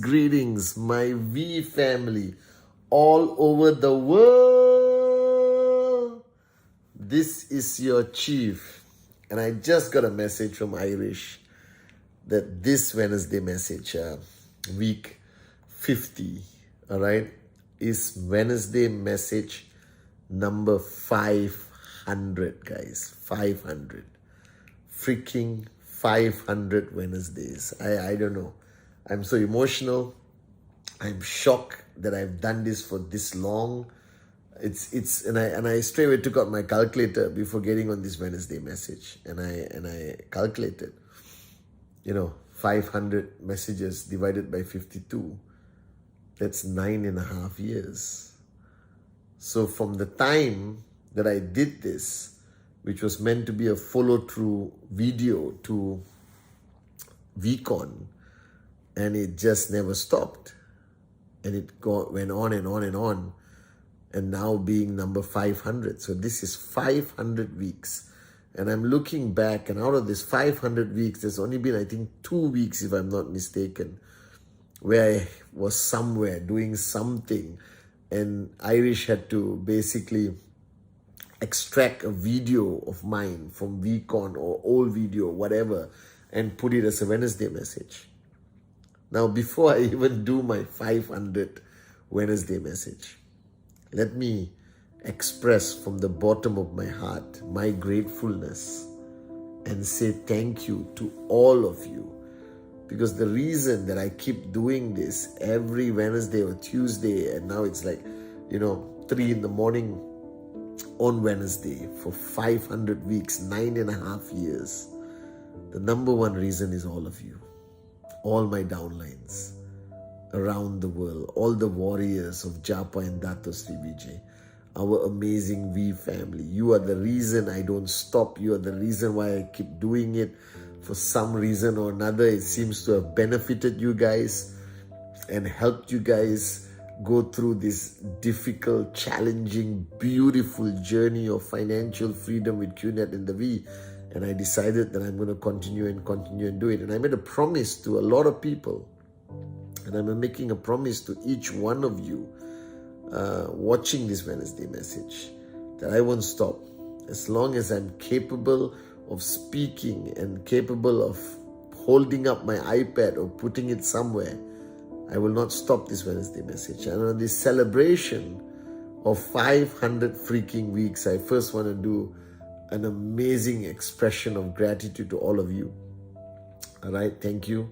Greetings, my V family all over the world. This is your chief, and I just got a message from Irish that this Wednesday message, week 50, all right, is Wednesday message number 500, guys. 500. Freaking 500 Wednesdays. I don't know. I'm so emotional. I'm shocked that I've done this for this long. And I straight away took out my calculator before getting on this Wednesday message, and I calculated, 500 messages divided by 52. That's 9.5 years. So from the time that I did this, which was meant to be a follow-through video to VCon, and it just never stopped. And it went on and on and on. And now being number 500. So this is 500 weeks. And I'm looking back, and out of this 500 weeks, there's only been, I think, 2 weeks, if I'm not mistaken, where I was somewhere doing something. And Irish had to basically extract a video of mine from VCon or old video, whatever, and put it as a Wednesday message. Now, before I even do my 500 Wednesday message, let me express from the bottom of my heart my gratefulness and say thank you to all of you. Because the reason that I keep doing this every Wednesday or Tuesday, and now it's like, 3 in the morning on Wednesday for 500 weeks, 9.5 years, the number one reason is all of you. All my downlines around the world, all the warriors of Japa and Dato Sri Vijay, our amazing V family. You are the reason I don't stop. You are the reason why I keep doing it. For some reason or another, it seems to have benefited you guys and helped you guys go through this difficult, challenging, beautiful journey of financial freedom with QNet and the V. And I decided that I'm going to continue and do it. And I made a promise to a lot of people. And I'm making a promise to each one of you watching this Wednesday message that I won't stop. As long as I'm capable of speaking and capable of holding up my iPad or putting it somewhere, I will not stop this Wednesday message. And on this celebration of 500 freaking weeks, I first want to do an amazing expression of gratitude to all of you. All right, thank you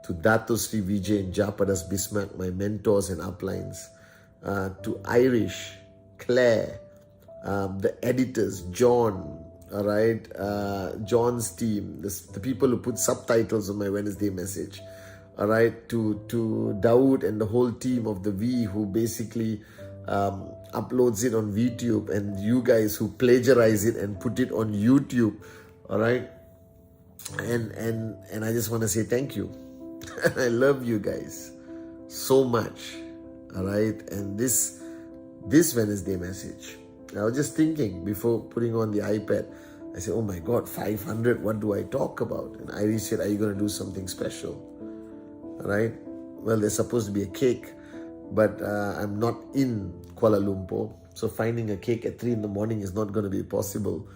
to Dato Sri Vijay and Japadas Bismarck, my mentors and uplines, to Irish, Claire, the editors, John, all right, John's team, the people who put subtitles on my Wednesday message, all right, to Dawood and the whole team of the V who basically uploads it on VTube, and you guys who plagiarize it and put it on YouTube, all right, and I just want to say thank you. I love you guys so much, all right. And this Wednesday message, I was just thinking before putting on the iPad, I said, oh my God, 500, what do I talk about? And Iris said, are you going to do something special? All right. Well, there's supposed to be a cake, but I'm not in Kuala Lumpur, so finding a cake at 3 in the morning is not going to be possible.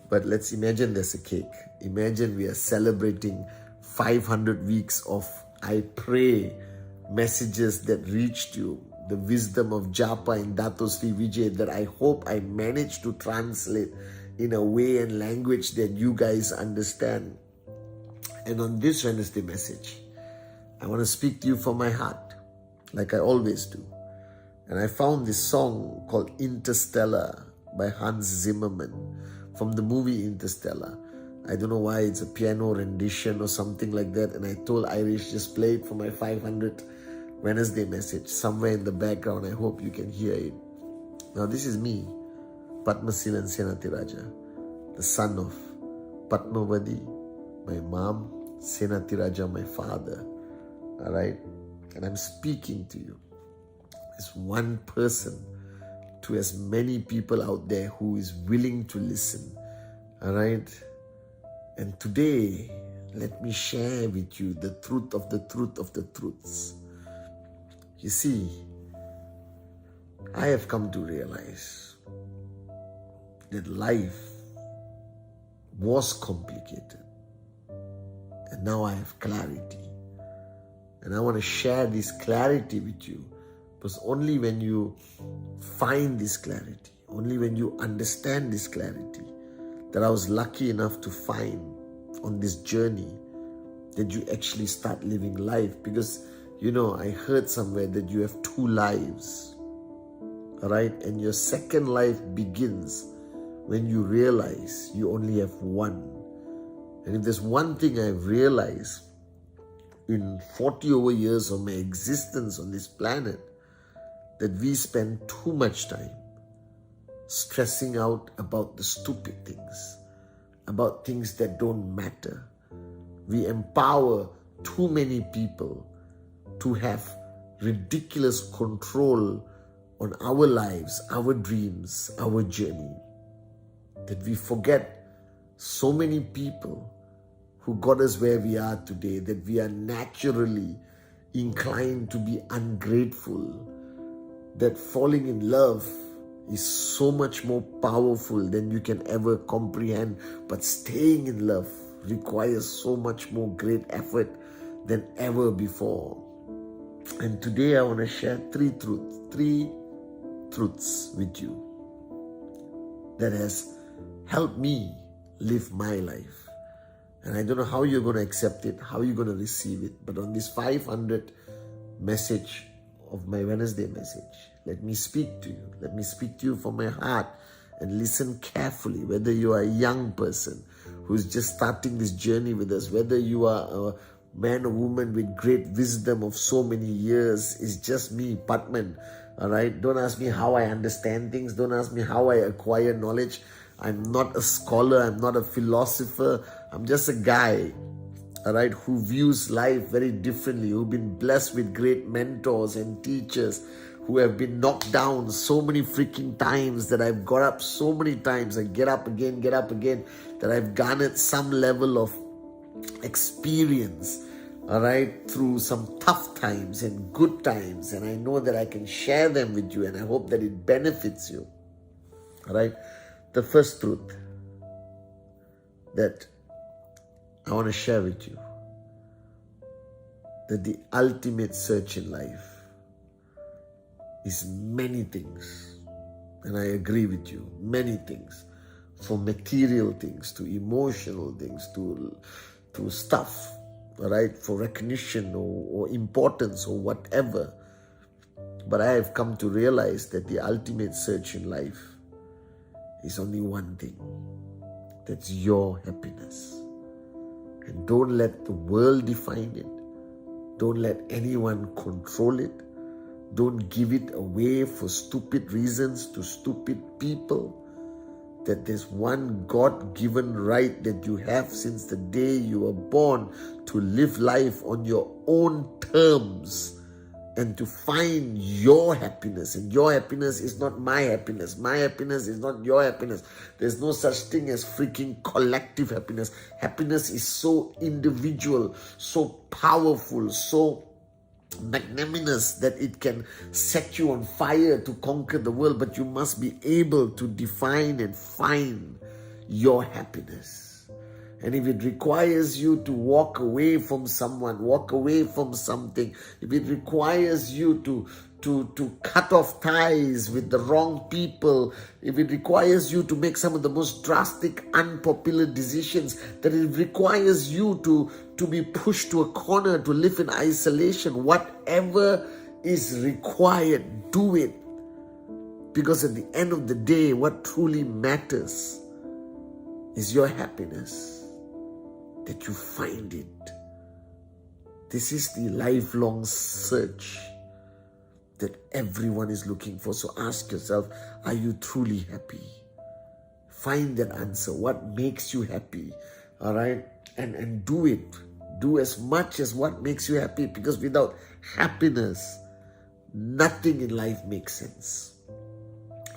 But let's imagine there's a cake. Imagine we are celebrating 500 weeks of, I pray, messages that reached you, the wisdom of Japa and Dato Sri Vijay that I hope I managed to translate in a way and language that you guys understand. And on this Wednesday message, I want to speak to you from my heart, like I always do. And I found this song called Interstellar by Hans Zimmerman from the movie Interstellar. I don't know why, it's a piano rendition or something like that. And I told Irish, just play it for my 500th Wednesday message somewhere in the background. I hope you can hear it. Now this is me, Pathman Senathirajah, the son of Padmavati, my mom, Senathirajah, my father. All right? And I'm speaking to you as one person to as many people out there who is willing to listen. All right? And today, let me share with you the truth of the truth of the truths. You see, I have come to realize that life was complicated. And now I have clarity. And I want to share this clarity with you, because only when you find this clarity, only when you understand this clarity, that I was lucky enough to find on this journey, that you actually start living life. Because, I heard somewhere that you have 2 lives, all right? And your second life begins when you realize you only have one. And if there's one thing I've realized in 40 over years of my existence on this planet, that we spend too much time stressing out about the stupid things, about things that don't matter. We empower too many people to have ridiculous control on our lives, our dreams, our journey, that we forget so many people who got us where we are today, that we are naturally inclined to be ungrateful, that falling in love is so much more powerful than you can ever comprehend, but staying in love requires so much more great effort than ever before. And today I want to share 3 truths with you that has helped me live my life. And I don't know how you're going to accept it, how you're going to receive it. But on this 500th message of my Wednesday message, let me speak to you. Let me speak to you from my heart, and listen carefully. Whether you are a young person who's just starting this journey with us, whether you are a man or woman with great wisdom of so many years, it's just me, Pathman. All right? Don't ask me how I understand things. Don't ask me how I acquire knowledge. I'm not a scholar. I'm not a philosopher. I'm just a guy, all right, who views life very differently, who've been blessed with great mentors and teachers, who have been knocked down so many freaking times, that I've got up so many times. I get up again, that I've garnered some level of experience, all right, through some tough times and good times. And I know that I can share them with you, and I hope that it benefits you, all right. The first truth that I want to share with you, that the ultimate search in life is many things. And I agree with you, many things. From material things to emotional things to stuff, all right, for recognition or importance or whatever. But I have come to realize that the ultimate search in life is only one thing. That's your happiness. And don't let the world define it. Don't let anyone control it. Don't give it away for stupid reasons to stupid people. That there's one God-given right that you have since the day you were born to live life on your own terms and to find your happiness. And your happiness is not my happiness. My happiness is not your happiness. There's no such thing as freaking collective happiness. Happiness is so individual, so powerful, so magnanimous that it can set you on fire to conquer the world. But you must be able to define and find your happiness. And if it requires you to walk away from someone, walk away from something, if it requires you to cut off ties with the wrong people, if it requires you to make some of the most drastic, unpopular decisions, that it requires you to be pushed to a corner, to live in isolation, whatever is required, do it. Because at the end of the day, what truly matters is your happiness, that you find it. This is the lifelong search that everyone is looking for. So ask yourself, are you truly happy? Find that answer. What makes you happy? All right? And do it. Do as much as what makes you happy, because without happiness, nothing in life makes sense.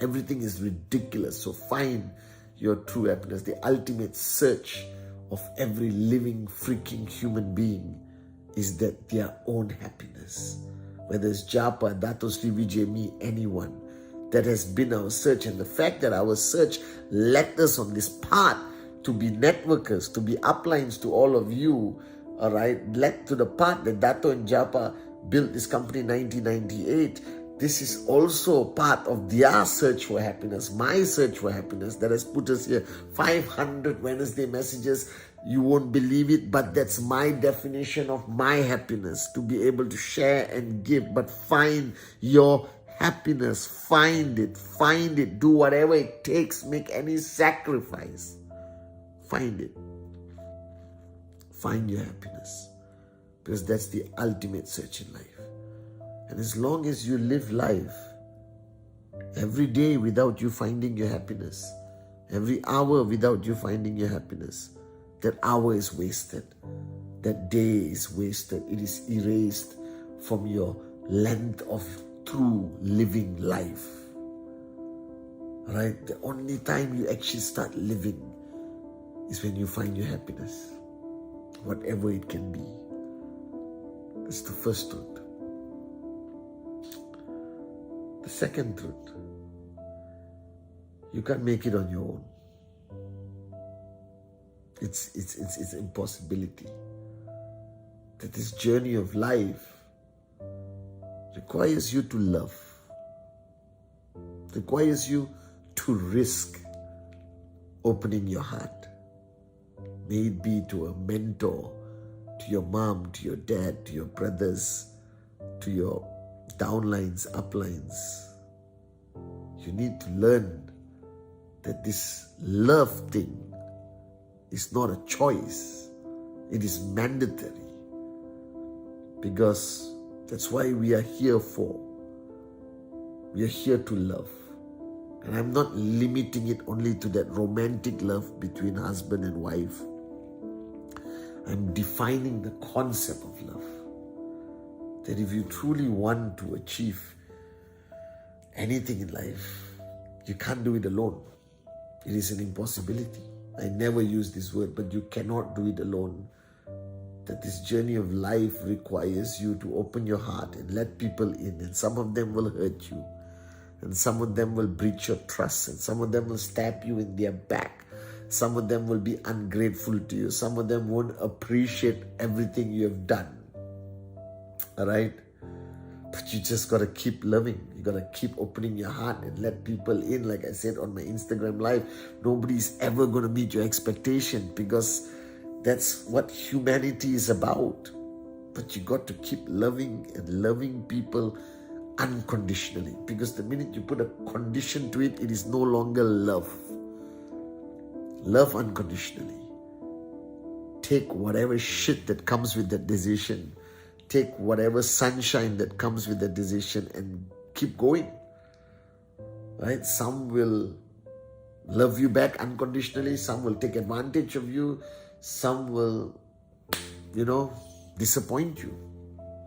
Everything is ridiculous. So find your true happiness. The ultimate search of every living freaking human being is that their own happiness. Whether it's Japa, Dato Sri Vijay, me, anyone, that has been our search. And the fact that our search led us on this path to be networkers, to be uplines to all of you, all right, led to the path that Dato and Japa built this company in 1998. This is also part of their search for happiness, my search for happiness, that has put us here. 500 Wednesday messages, you won't believe it, but that's my definition of my happiness, to be able to share and give. But find your happiness, find it, do whatever it takes, make any sacrifice. Find it. Find your happiness, because that's the ultimate search in life. And as long as you live life every day without you finding your happiness, every hour without you finding your happiness, that hour is wasted. That day is wasted. It is erased from your length of true living life. Right? The only time you actually start living is when you find your happiness, whatever it can be. That's the first truth. The second truth, you can't make it on your own. It's impossibility. That this journey of life requires you to love, requires you to risk opening your heart. May it be to a mentor, to your mom, to your dad, to your brothers, to your downlines, uplines. You need to learn that this love thing is not a choice. It is mandatory. Because that's why we are here for. We are here to love. And I'm not limiting it only to that romantic love between husband and wife. I'm defining the concept of love. That if you truly want to achieve anything in life, you can't do it alone. It is an impossibility. I never use this word, but you cannot do it alone. That this journey of life requires you to open your heart and let people in. And some of them will hurt you. And some of them will breach your trust. And some of them will stab you in their back. Some of them will be ungrateful to you. Some of them won't appreciate everything you have done. Alright? But you just got to keep loving. You got to keep opening your heart and let people in. Like I said on my Instagram live, nobody's ever going to meet your expectation, because that's what humanity is about. But you got to keep loving and loving people unconditionally. Because the minute you put a condition to it, it is no longer love. Love unconditionally. Take whatever shit that comes with that decision. Take whatever sunshine that comes with that decision and keep going. Right? Some will love you back unconditionally. Some will take advantage of you. Some will, disappoint you.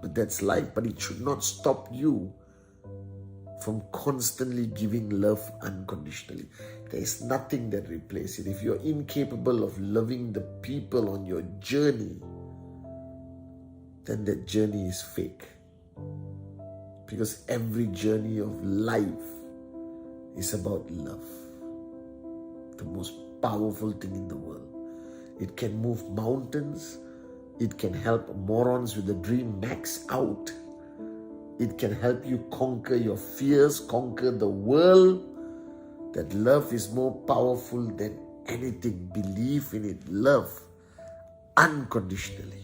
But that's life. But it should not stop you from constantly giving love unconditionally. There is nothing that replaces it. If you're incapable of loving the people on your journey, then that journey is fake. Because every journey of life is about love. The most powerful thing in the world. It can move mountains. It can help morons with a dream max out. It can help you conquer your fears, conquer the world. That love is more powerful than anything. Believe in it. Love unconditionally.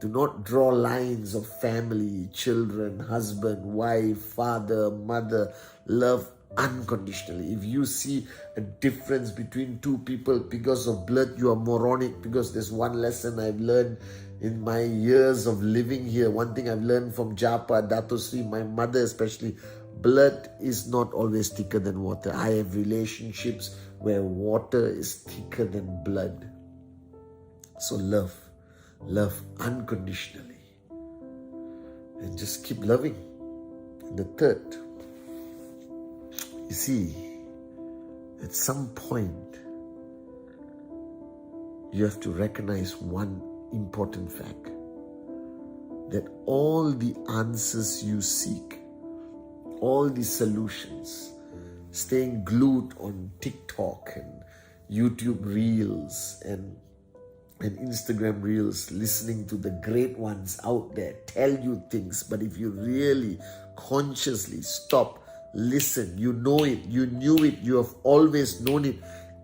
Do not draw lines of family, children, husband, wife, father, mother. Love unconditionally. If you see a difference between two people because of blood, you are moronic, because there's one lesson I've learned in my years of living here. One thing I've learned from Japa, Dato Sri, my mother especially, blood is not always thicker than water. I have relationships where water is thicker than blood. So love unconditionally. And just keep loving. And the third, you see, at some point, you have to recognize one important fact, that all the answers you seek, all the solutions, staying glued on TikTok and YouTube Reels and Instagram Reels, listening to the great ones out there tell you things, but if you really consciously stop, listen, you know it, you knew it, you have always known it.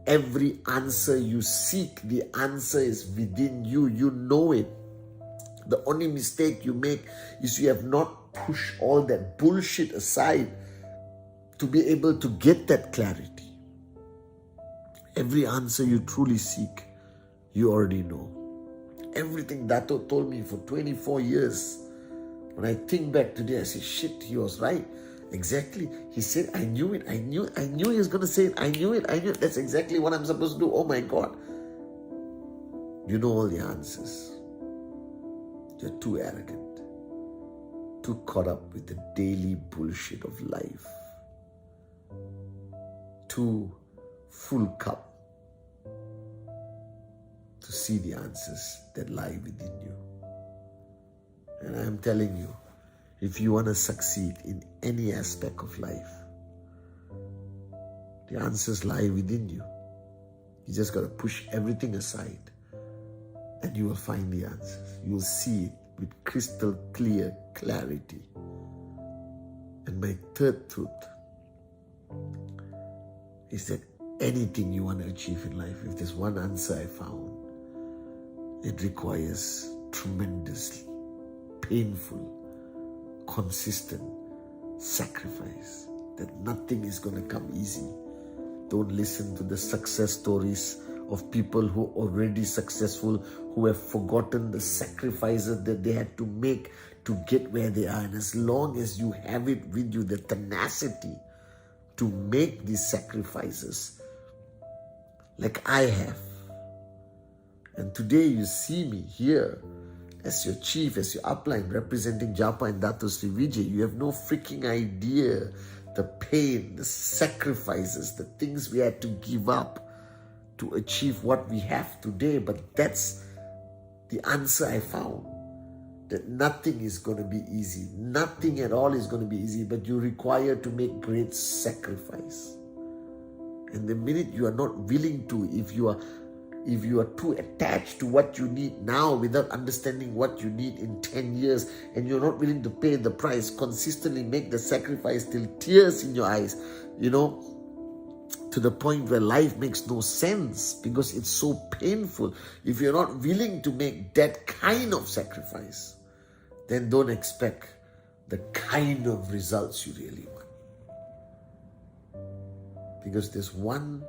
Every answer you seek, the answer is within you. You know it. The only mistake you make is you have not pushed all that bullshit aside to be able to get that clarity. Every answer you truly seek, you already know. Everything Dato told me for 24 years, when I think back today, I say, shit, he was right. Exactly. He said, I knew it. I knew he was going to say it. I knew it. That's exactly what I'm supposed to do. Oh my God. You know all the answers. You're too arrogant, too caught up with the daily bullshit of life, too full cup to see the answers that lie within you. And I'm telling you, if you want to succeed in any aspect of life, the answers lie within you. You just got to push everything aside and you will find the answers. You will see it with crystal clear clarity. And my third truth is that anything you want to achieve in life, if there's one answer I found, it requires tremendous, painful, consistent sacrifice. That nothing is going to come easy. Don't listen to the success stories of people who are already successful, who have forgotten the sacrifices that they had to make to get where they are. And as long as you have it with you, the tenacity to make these sacrifices, like I have, and today you see me here as your chief, as your upline, representing Japa and Dato Sri Vijay, you have no freaking idea the pain, the sacrifices, the things we had to give up to achieve what we have today. But that's the answer I found, that nothing is going to be easy. Nothing at all is going to be easy, but you require to make great sacrifice. And the minute you are not willing to, if you are too attached to what you need now without understanding what you need in 10 years, and you're not willing to pay the price, consistently make the sacrifice till tears in your eyes, to the point where life makes no sense because it's so painful. If you're not willing to make that kind of sacrifice, then don't expect the kind of results you really want. Because there's one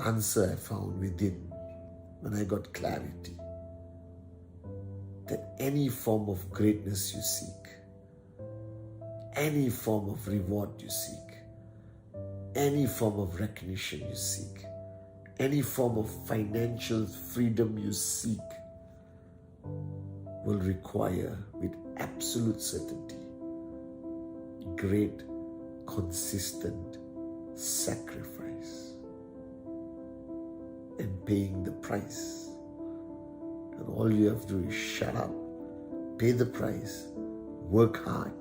answer I found within when I got clarity, that any form of greatness you seek, any form of reward you seek, any form of recognition you seek, any form of financial freedom you seek, will require, with absolute certainty, great, consistent sacrifice and paying the price. And all you have to do is shut up, pay the price, work hard,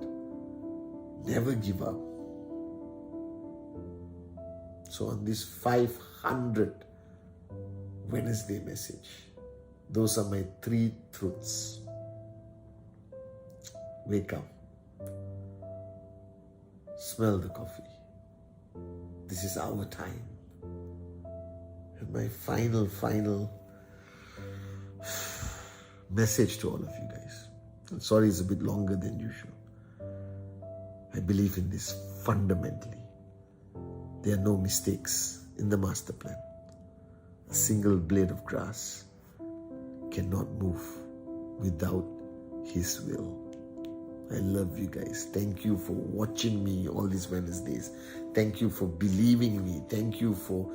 never give up. So on this 500 Wednesday message, those are my 3 truths. Wake up. Smell the coffee. This is our time. And my final message to all of you guys. I'm sorry it's a bit longer than usual. I believe in this fundamentally. There are no mistakes in the master plan. A single blade of grass cannot move without His will. I love you guys. Thank you for watching me all these Wednesdays. Thank you for believing me. Thank you for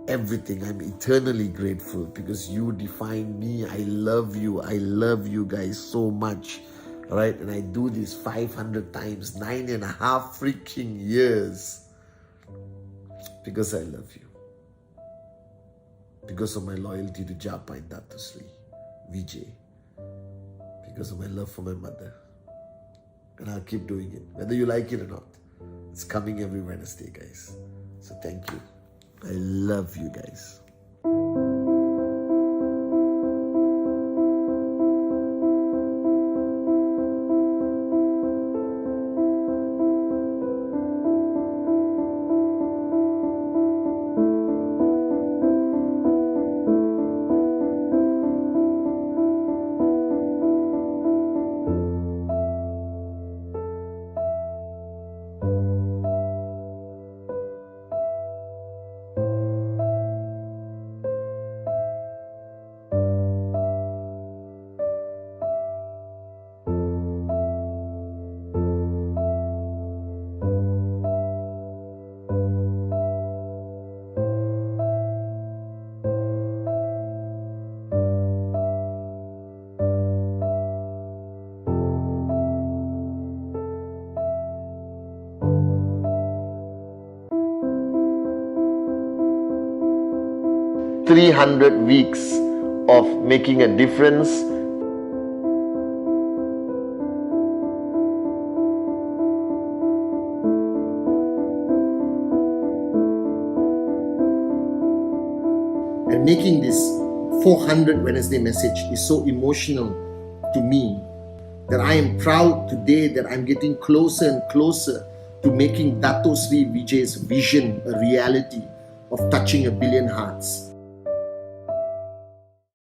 everything. I'm eternally grateful because you define me. I love you. I love you guys so much. All right, and I do this 500 times, 9.5 freaking years because I love you. Because of my loyalty to Japa and Datusri, Vijay. Because of my love for my mother. And I'll keep doing it, whether you like it or not. It's coming every Wednesday, guys. So thank you. I love you guys. 300 weeks of making a difference. And making this 400 Wednesday message is so emotional to me that I am proud today that I'm getting closer and closer to making Dato Sri Vijay's vision a reality of touching 1 billion hearts.